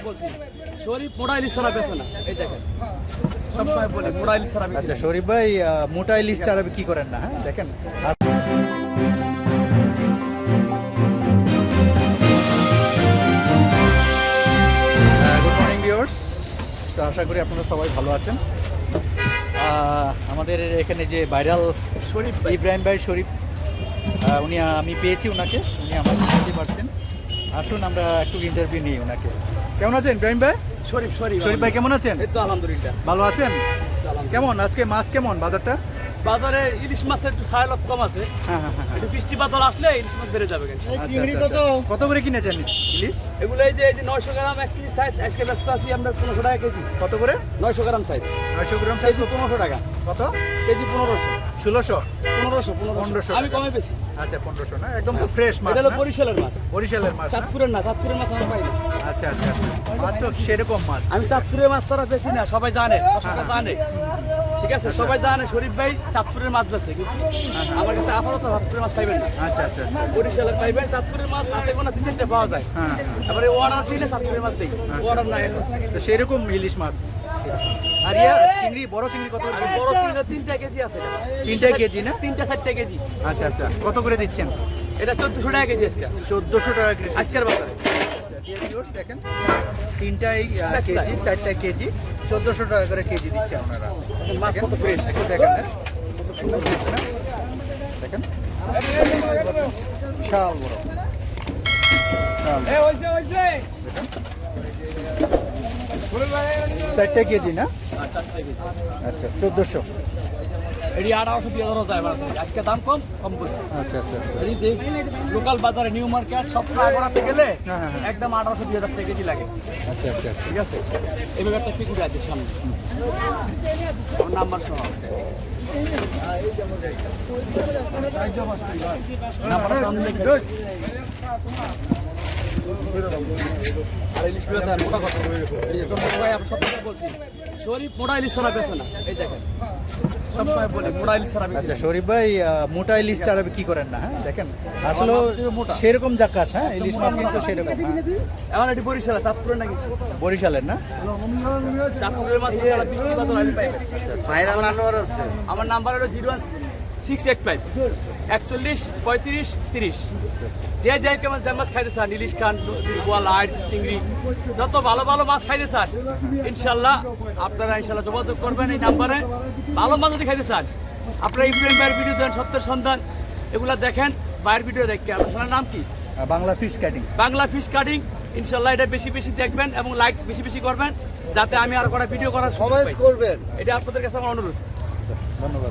বলছি শরীফ মোটা ইলিশ ছাড়া বেছে না, এই দেখেন সবসময় বলি মোটা ইলিশ ছাড়া বেছে আচ্ছা শরীফ ভাই মোটা ইলিশ ছাড়া কি করেন না, হ্যাঁ দেখেন। গুড মর্নিং ভিউয়ার্স, আশা করি আপনারা সবাই ভালো আছেন। আমাদের এখানে যে ভাইরাল শরীফ ইব্রাহিম ভাই শরীফ, উনি আমি পেয়েছি ওনাকে, উনি আমার চিনতে পারছেন। আসুন আমরা একটু ইন্টারভিউ নিই ওনাকে। কেমন আছেন ইব্রাহিম ভাই? শরীফ শরীফ ভাই কেমন আছেন? এই তো আলহামদুলিল্লাহ ভালো আছেন? কেমন আজকে মাছ কেমন বাজারটা? বাজারে ইলিশ মাছের একটু ছায়ালভ কম আছে, হ্যাঁ হ্যাঁ হ্যাঁ। একটু বৃষ্টি বাদল আসলে ইলিশ মাছ বেড়ে যাবে কিন্তু। আচ্ছা, আচ্ছা। কত করে কিনেছেন ইলিশ? এগুলো এই যে 900 গ্রাম 1 কেজি সাইজ, আজকে ব্যস্ত আছি আমরা 1500 টাকা কেজি। কত করে? 900 গ্রাম সাইজ, 900 গ্রাম সাইজ 1500 টাকা কত? কেজি 1500 1600 1500 আমি কমে বেশি। আচ্ছা 1500 না, একদম তো ফ্রেশ মাছ এটা হলো না? বরিশালের মাছ, বরিশালের মাছ না? চাঁদপুরের না, চাঁদপুরের মাছ আমি পাই না। আচ্ছা আচ্ছা আচ্ছা। মাছ তো সেরকম মাছ। আমি চাঁদপুরের মাছ ছাড়া বেশি না, সবাই জানে, দর্শকরা জানে, ঠিক আছে সবাই জানে শরীফ ভাই চাঁদপুরের মাছ বেছে, কিন্তু আমার কাছে আপাতত চাঁদপুরের মাছ পাইবেন না। আচ্ছা আচ্ছা বরিশালের পাইবেন, চাঁদপুরের মাছ হাতে গোনা 3-4টা পাওয়া যায়। হ্যাঁ। তারপরে অর্ডার দিলে চাঁদপুরের মাছ দেই, অর্ডার না এখন। তো সেরকম ইলিশ মাছ। আর চিংড়ি, বড় চিংড়ি কত করে? আর বড় চিংড়ি 3টা কেজি আছে, 3টা কেজি না? 3-4টা কেজি। আচ্ছা আচ্ছা। কত করে দিচ্ছেন? এটা 1400 টাকা কেজি আজকে, 1400 টাকা কেজি আজকের বাজারে। আচ্ছা দিয়ে ভিউয়ার্স দেখেন, 3টাই কেজি, 4টা কেজি 1400 টাকা করে কেজি দিচ্ছে ওনারা। মাছ কত ফ্রেশ একটু দেখেন, হ্যাঁ কত সুন্দর দিচ্ছে না? দেখেন বিশাল বড়, বিশাল বড়। হইছে দেখেন 4টা কেজি না? 4টা কেজি। আচ্ছা 1400। এটি 1800 দিয়ে ধরা যায় বাজারে, আজকে দাম কম বলছি। আচ্ছা আচ্ছা আচ্ছা। এই যে লোকাল বাজারে নিউ মার্কেট সব করাতে গেলে হ্যাঁ, হ্যাঁ, হ্যাঁ। একদম 1800-2000 টাকা কেজি লাগে, আচ্ছা আচ্ছা আচ্ছা। ঠিক আছে। এই ব্যাপারটা কি করে আছে সামনে আমার নাম্বার শোনো, নাম্বারটা সামনে লিখে দাও। আর ইলিশগুলো দেন মোটা কথা, এই যে তোমরা সবাই আমি সব কথা বলছি শরীফ মোটা ইলিশ ছাড়া বেছে না, এই দেখেন সবসময় বলি মোটা ইলিশ ছাড়া বেছে আচ্ছা না। শরীফ ভাই মোটা ইলিশ ছাড়া কি করেন না, হ্যাঁ দেখেন আসলে সেরকম জাকাশ, হ্যাঁ ইলিশ মাছ কিন্তু সেরকম, হ্যাঁ। এখন এটি বরিশাল চাঁদপুরের নাকি, বরিশালের না? চাঁদপুরের মাছ ছাড়া বৃষ্টি বাদল আমি পাইবেন। আমার নাম্বার হলো 01685 41 35 30। যে যাই কেমন যে মাছ খাইতে চান, ইলিশ খান, বোয়াল, আইট, চিংড়ি, যত ভালো ভালো মাছ খাইতে চান ইনশাল্লাহ আপনারা ইনশাল্লাহ যোগাযোগ করবেন এই নাম্বারে। ভালো মাছ যদি খাইতে চান আপনারা ইব্রাহিম ভাইয়ের ভিডিও দেন, সত্যের সন্ধান এগুলা দেখেন, ভাইয়ের ভিডিও দেখতে। আপনার নাম কি? Bangla fish cutting. Bangla fish cutting. ইনশাল্লাহ এটা বেশি বেশি দেখবেন এবং লাইক বেশি বেশি করবেন, যাতে আমি আর কটা ভিডিও করার সুযোগ পাই। করবেন, এটা আপনাদের কাছে আমার অনুরোধ। ধন্যবাদ।